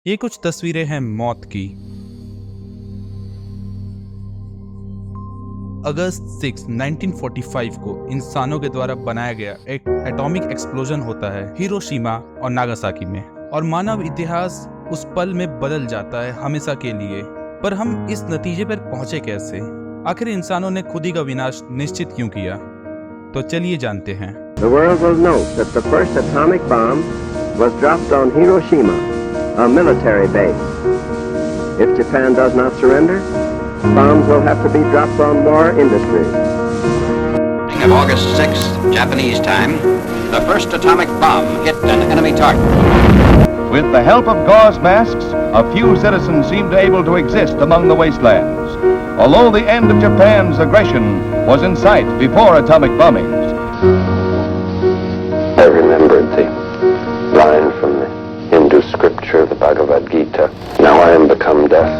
ये कुछ तस्वीरें हैं मौत की। अगस्त 6, 1945 को इंसानों के द्वारा बनाया गया एक एटॉमिक एक्सप्लोजन होता है हिरोशिमा और नागासाकी में, और मानव इतिहास उस पल में बदल जाता है हमेशा के लिए। पर हम इस नतीजे पर पहुंचे कैसे? आखिर इंसानों ने खुद ही का विनाश निश्चित क्यों किया? तो चलिए जानते हैं। The world will note that the first atomic bomb was dropped on Hiroshima, a military base. If Japan does not surrender, bombs will have to be dropped on more industries. Of August 6th, Japanese time, the first atomic bomb hit an enemy target. With the help of gauze masks, a few citizens seemed able to exist among the wastelands, although the end of Japan's aggression was in sight before atomic bombings. I remembered the line from the Hindu scripture, the Bhagavad Gita. Now I am become death.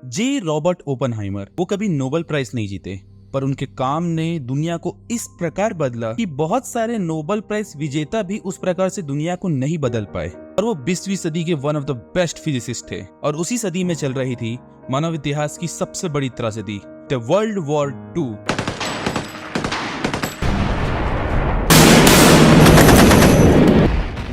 J Robert Oppenheimer वो कभी Nobel prize नहीं जीते, पर उनके काम ने दुनिया को इस प्रकार बदला कि बहुत सारे नोबेल प्राइज विजेता भी उस प्रकार से दुनिया को नहीं बदल पाए। और वो 20वीं सदी के one of the best physicist थे, और उसी सदी में चल रही थी मानव इतिहास की सबसे बड़ी त्रासदी, the world war 2।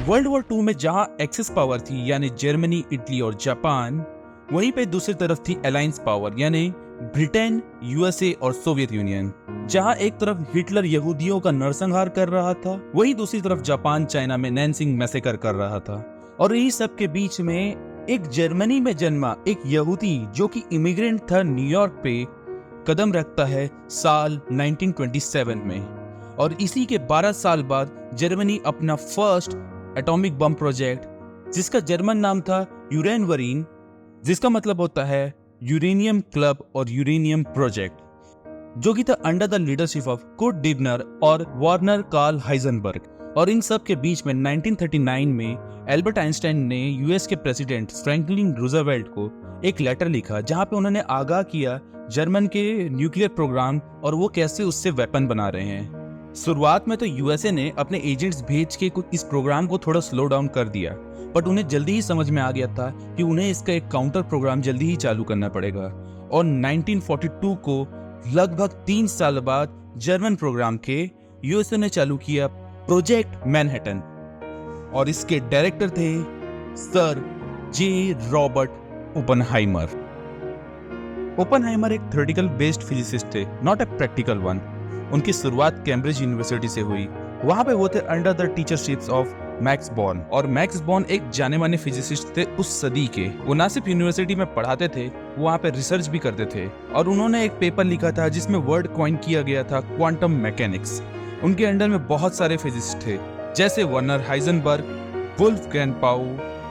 World war 2 में जहां एक्सेस पावर थी यानी जर्मनी, इटली और जापान, वहीं पे दूसरी तरफ थी अलायंस पावर यानी ब्रिटेन, यूएसए और सोवियत यूनियन। जहां एक तरफ हिटलर यहूदियों का नरसंहार कर रहा था, वहीं दूसरी तरफ जापान चाइना में नैनसिंग मैसेकर कर रहा था। और यही सब के बीच में एक जर्मनी में जन्मा एक यहूदी जो कि इमिग्रेंट था, न्यूयॉर्क पे कदम रखता है साल 1927 में। और इसी के 12 साल बाद जर्मनी अपना फर्स्ट एटॉमिक बम प्रोजेक्ट, जिसका जर्मन नाम था यूरेनवरीन, जिसका मतलब होता है यूरेनियम क्लब और यूरेनियम प्रोजेक्ट, जो कि था under the leadership of Kurt Diebner और वार्नर कार्ल हाइजेनबर्ग। और इन सब के बीच में 1939 में एल्बर्ट आइंस्टाइन ने यूएस के प्रेसिडेंट फ्रैंकलिन रूजवेल्ट को एक लेटर लिखा, जहां पे उन्होंने आगाह किया जर्मन के न्यूक्लियर प्रोग्राम और वो कैसे उससे वेपन बना रहे हैं। शुरुआत में तो यूएसए ने अपने एजेंट्स भेज के इस प्रोग्राम को थोड़ा स्लो डाउन कर दिया, बट उन्हें जल्दी ही समझ में आ गया था कि उन्हें इसका एक काउंटर प्रोग्राम जल्दी ही चालू करना पड़ेगा। और 1942 को लगभग 3 साल बाद जर्मन प्रोग्राम के यूएसए ने चालू किया प्रोजेक्ट मैनहट्टन, और इसके डायरेक्टर थे सर जे रॉबर्ट ओपनहाइमर। ओपनहाइमर एक थ्योरेटिकल बेस्ड फिजिसिस्ट थे, नॉट ए प्रैक्टिकल वन। उनकी शुरुआत कैम्ब्रिज यूनिवर्सिटी से हुई। वहां पे वो थे under the teacherships of Max Born, और मैक्स बॉर्न एक जाने माने फिजिसिस्ट थे उस सदी के। वो ना सिर्फ यूनिवर्सिटी में पढ़ाते थे, वहाँ पे रिसर्च भी करते थे। और उन्होंने एक पेपर लिखा था जिसमें वर्ड कॉइन किया गया था क्वांटम मैकेनिक्स। उनके अंडर में बहुत सारे फिजिसिस्ट थे, जैसे वर्नर हाइजेनबर्ग, वुल्फगैंग पाउ,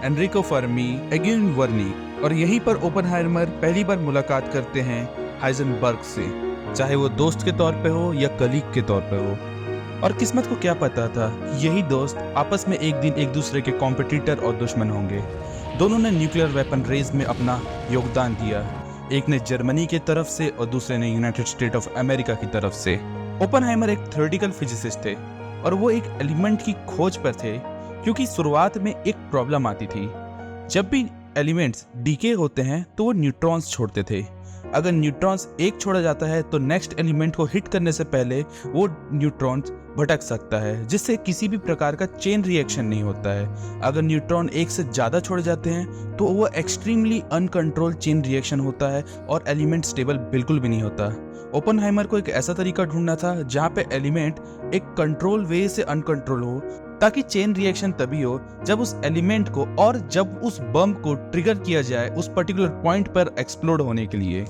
एनरिको फर्मी, एगुइन वर्नी। और यहीं पर ओपनहाइमर पहली बार मुलाकात करते हैं हाइजेनबर्ग से, चाहे वो दोस्त के तौर पे हो या कलीग के तौर पे हो। और किस्मत को क्या पता था यही दोस्त आपस में एक दिन एक दूसरे के कॉम्पिटिटर और दुश्मन होंगे। दोनों ने न्यूक्लियर वेपन रेस में अपना योगदान दिया, एक ने जर्मनी की तरफ से और दूसरे ने यूनाइटेड स्टेट ऑफ अमेरिका की तरफ से। ओपनहाइमर एक थ्योरेटिकल फिजिसिस्ट थे, और वो एक एलिमेंट की खोज पर थे, क्योंकि शुरुआत में एक प्रॉब्लम आती थी। जब भी एलिमेंट्स डीके होते हैं तो वो न्यूट्रॉन्स छोड़ते थे। अगर न्यूट्रॉन्स एक छोड़ा जाता है तो नेक्स्ट एलिमेंट को हिट करने से पहले वो न्यूट्रॉन्स भटक सकता है, जिससे किसी भी प्रकार का चेन रिएक्शन नहीं होता है। अगर न्यूट्रॉन एक से ज्यादा छोड़े जाते हैं तो वो एक्सट्रीमली अनकंट्रोल चेन रिएक्शन होता है और एलिमेंट स्टेबल बिल्कुल भी नहीं होता। ओपनहाइमर को एक ऐसा तरीका ढूंढना था जहां पे एलिमेंट एक कंट्रोल वे से अनकंट्रोल हो, ताकि चेन रिएक्शन तभी हो जब उस एलिमेंट को और जब उस बम को ट्रिगर किया जाए उस पर्टिकुलर पॉइंट पर एक्सप्लोड होने के लिए।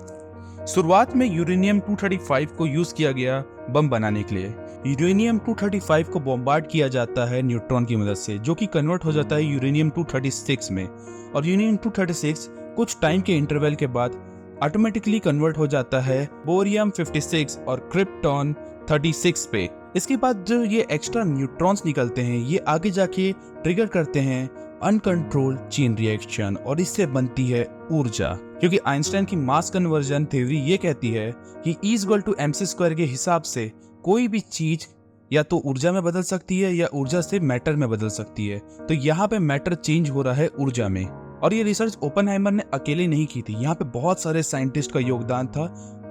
शुरुआत में यूरेनियम 235 को यूज किया गया बम बनाने के लिए। यूरेनियम 235 को बॉम्बार्ड किया जाता है न्यूट्रॉन की मदद से, जो कि कन्वर्ट हो जाता है यूरेनियम 236 में। और यूरेनियम 236 कुछ टाइम के इंटरवल के बाद ऑटोमेटिकली कन्वर्ट हो जाता है बोरियम 56 और क्रिप्टॉन 36 पे। इसके बाद जो ये एक्स्ट्रा न्यूट्रॉन्स निकलते हैं, ये आगे जाके ट्रिगर करते हैं अनकंट्रोल्ड चेन रिएक्शन, और इससे बनती है ऊर्जा। क्योंकि आइंस्टाइन की मास कन्वर्जन थ्योरी ये कहती है कि E = mc² के हिसाब से कोई भी चीज या तो ऊर्जा में बदल सकती है या ऊर्जा से मैटर में बदल सकती है। तो यहाँ पे मैटर चेंज हो रहा है ऊर्जा में। और ये रिसर्च ओपेनहाइमर ने अकेले नहीं की थी, यहाँ पे बहुत सारे साइंटिस्ट का योगदान था।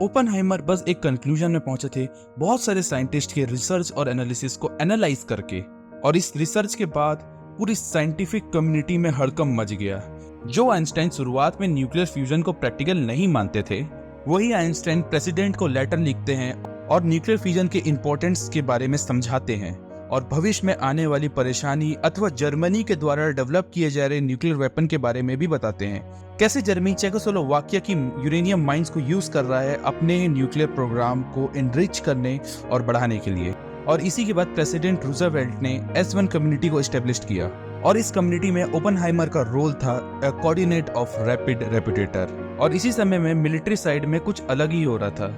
ओपेनहाइमर बस एक कंक्लूजन में पहुंचे थे बहुत सारे साइंटिस्ट के रिसर्च और एनालिसिस को एनालाइज करके। और इस रिसर्च के बाद पूरी साइंटिफिक कम्युनिटी में हड़कंप मच गया। जो आइंस्टाइन शुरुआत में न्यूक्लियर फ्यूजन को प्रैक्टिकल नहीं मानते थे, वही आइंस्टाइन प्रेसिडेंट को लेटर लिखते हैं और न्यूक्लियर फ्यूजन के इम्पोर्टेंस के बारे में समझाते हैं और भविष्य में आने वाली परेशानी अथवा जर्मनी के द्वारा डेवलप किए जा रहे न्यूक्लियर वेपन के बारे में भी बताते हैं। कैसे जर्मनी चेकोस्लोवाकिया की यूरेनियम माइंस को यूज कर रहा है अपने न्यूक्लियर प्रोग्राम को एनरिच करने और बढ़ाने के लिए। और इसी के बाद प्रेसिडेंट रूजवेल्ट ने S1 कम्युनिटी को एस्टेब्लिश किया और इस कम्युनिटी में ओपेनहाइमर का रोल था कोऑर्डिनेट ऑफ रैपिड रेपुटेटर। और इसी समय में मिलिट्री साइड में कुछ अलग ही हो रहा था।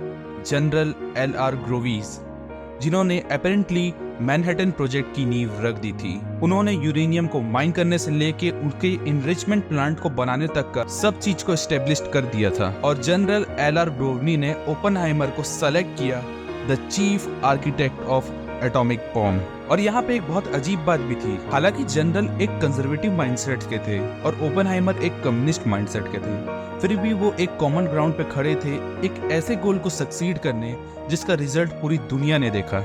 जनरल LR ग्रोवीज, जिन्होंने अपेरेंटली मैनहट्टन प्रोजेक्ट की नींव रख दी थी, उन्होंने यूरेनियम को माइन करने से लेके उनके इनरिचमेंट प्लांट को बनाने तक का सब चीज को एस्टेब्लिश कर दिया था। और जनरल LR ब्रोवनी ने ओपेनहाइमर को सेलेक्ट किया the chief architect of atomic bomb. और यहाँ पे एक बहुत अजीब बात भी थी। हालांकि जनरल एक कंजर्वेटिव माइंडसेट के थे और ओपेनहाइमर एक कम्युनिस्ट माइंडसेट के थे, फिर भी वो एक कॉमन ग्राउंड पे खड़े थे, एक ऐसे गोल को सक्सीड करने जिसका रिजल्ट पूरी दुनिया ने देखा।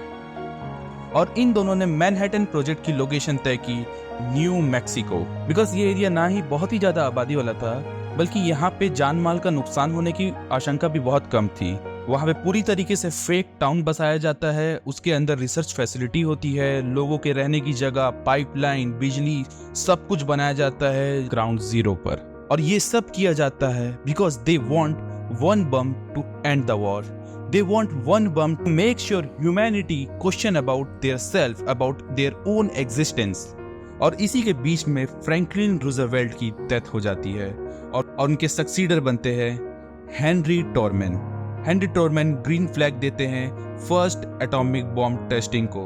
और इन दोनों ने मैनहट्टन प्रोजेक्ट की लोकेशन तय की न्यू मैक्सिको, बिकॉज ये एरिया ना ही बहुत ही ज्यादा आबादी वाला था, बल्कि यहाँ पे जान माल का नुकसान होने की आशंका भी बहुत कम थी। वहाँ पे पूरी तरीके से फेक टाउन बसाया जाता है, उसके अंदर रिसर्च फैसिलिटी होती है, लोगों के रहने की जगह, पाइपलाइन, बिजली, सब कुछ बनाया जाता है ग्राउंड जीरो पर। और ये सब किया जाता है because they want one bomb to end the war. They want one bomb to make sure humanity question about their self, about their own existence. और इसी के बीच में फ्रैंकलिन रूजवेल्ट की डेथ हो जाती है और उनके सक्सीडर बनते हैं हेनरी टोरमैन। हेनरी टोरमैन ग्रीन फ्लैग देते हैं फर्स्ट एटॉमिक बॉम्ब टेस्टिंग को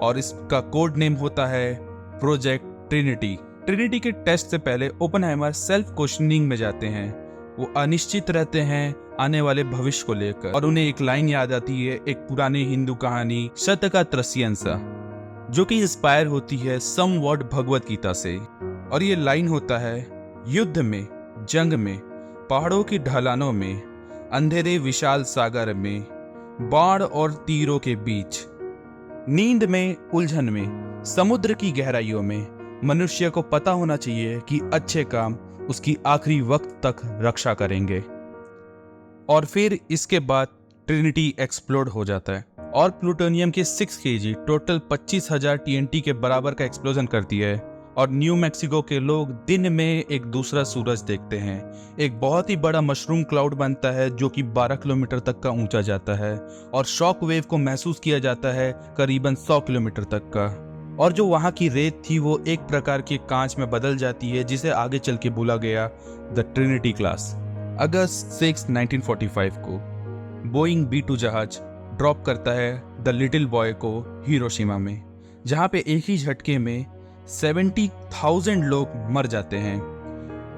और इसका कोड नेम होता है प्रोजेक्ट ट्रिनिटी। ट्रिनिटी के टेस्ट से पहले ओपेनहाइमर सेल्फ क्वेश्चनिंग में जाते हैं। वो अनिश्चित रहते हैं आने वाले भविष्य को लेकर और उन्हें एक लाइन याद आती है, एक पुरानी हिंदू कहानी शतका त्रस्यंसा, जो कि इंस्पायर होती है समवॉट भगवत गीता से। और ये लाइन होता है, युद्ध में, जंग में, पहाड़ों की ढलानों में, अंधेरे विशाल सागर में, बाढ़ और तीरों के बीच, नींद में, उलझन में, समुद्र की गहराइयों में, मनुष्य को पता होना चाहिए कि अच्छे काम उसकी आखिरी वक्त तक रक्षा करेंगे। और फिर इसके बाद ट्रिनिटी एक्सप्लोड हो जाता है और प्लूटोनियम के 6 kg टोटल 25,000 TNT के बराबर का एक्सप्लोजन करती है और न्यू मैक्सिको के लोग दिन में एक दूसरा सूरज देखते हैं। एक बहुत ही बड़ा मशरूम क्लाउड बनता है जो कि 12 किलोमीटर तक का ऊंचा जाता है और शॉक वेव को महसूस किया जाता है करीबन 100 किलोमीटर तक का। और जो वहाँ की रेत थी वो एक प्रकार के कांच में बदल जाती है, जिसे आगे चल के बोला गया द ट्रिनिटी क्लास। अगस्त 6, 1945 को बोइंग B-2 जहाज ड्रॉप करता है द लिटिल बॉय को हिरोशिमा में, जहाँ पे एक ही झटके में 70,000 लोग मर जाते हैं।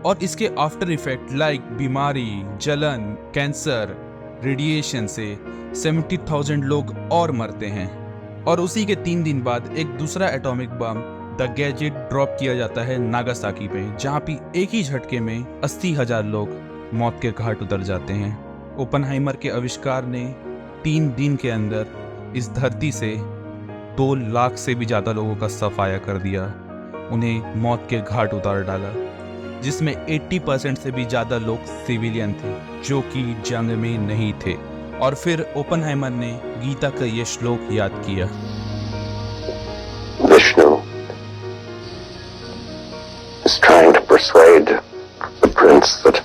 और इसके आफ्टर इफेक्ट लाइक बीमारी, जलन, कैंसर, रेडिएशन से 70,000 लोग और मरते हैं। और उसी के 3 दिन बाद एक दूसरा atomic bomb the gadget drop किया जाता है नागासाकी पे, जहाँ पे एक ही झटके में 80,000 लोग मौत के घाट उतर जाते हैं। ओपेनहाइमर के आविष्कार ने 3 दिन के अंदर इस धरती से 2 लाख से भी ज्यादा लोगों का सफाया कर दिया, उन्हें मौत के घाट उतार डाला, जिसमें 80% से भी ज्यादा लोग सिविलियन थे जो कि जंग में नहीं थे। और फिर ओपेनहाइमर ने गीता का ये श्लोक याद किया, Vishnu is trying to persuade the prince that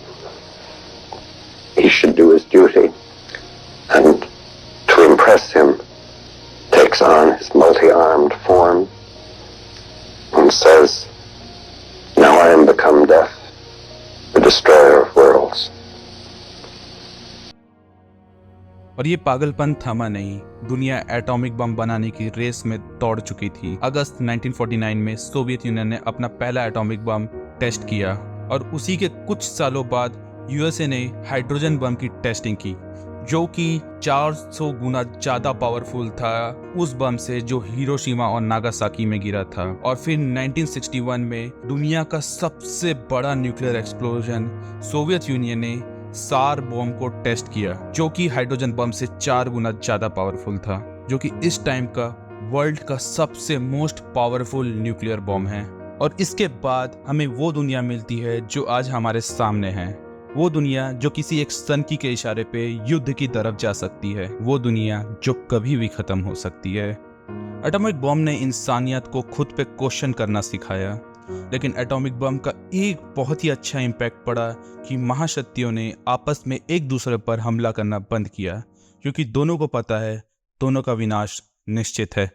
he should do his duty, and to impress him takes on his multi-armed form and says, "Now I am become death, the destroyer of worlds." और ये पागलपन थमा नहीं, दुनिया atomic bomb बनाने की race में दौड़ चुकी थी। अगस्त 1949 में सोवियत यूनियन ने अपना पहला एटॉमिक बम टेस्ट किया और उसी के कुछ सालों बाद यूएसए ने हाइड्रोजन बम की टेस्टिंग की, जो कि 400 गुना ज्यादा पावरफुल था उस बम से जो हिरोशिमा और नागासाकी में गिरा था। और फिर 1961 में दुनिया का सबसे बड़ा न्यूक्लियर एक्सप्लोजन सोवियत यूनियन ने सार बम को टेस्ट किया, जो कि हाइड्रोजन बम से 4 गुना ज्यादा पावरफुल था, जो कि इस टाइम का वर्ल्ड का सबसे मोस्ट पावरफुल न्यूक्लियर बम है। और इसके बाद हमें वो दुनिया मिलती है जो आज हमारे सामने है, वो दुनिया जो किसी एक सनकी के इशारे पे युद्ध की तरफ जा सकती है, वो दुनिया जो कभी भी खत्म हो सकती है। एटॉमिक बम ने इंसानियत को खुद पे क्वेश्चन करना सिखाया, लेकिन एटॉमिक बम का एक बहुत ही अच्छा इम्पैक्ट पड़ा कि महाशक्तियों ने आपस में एक दूसरे पर हमला करना बंद किया, क्योंकि दोनों को पता है दोनों का विनाश निश्चित है।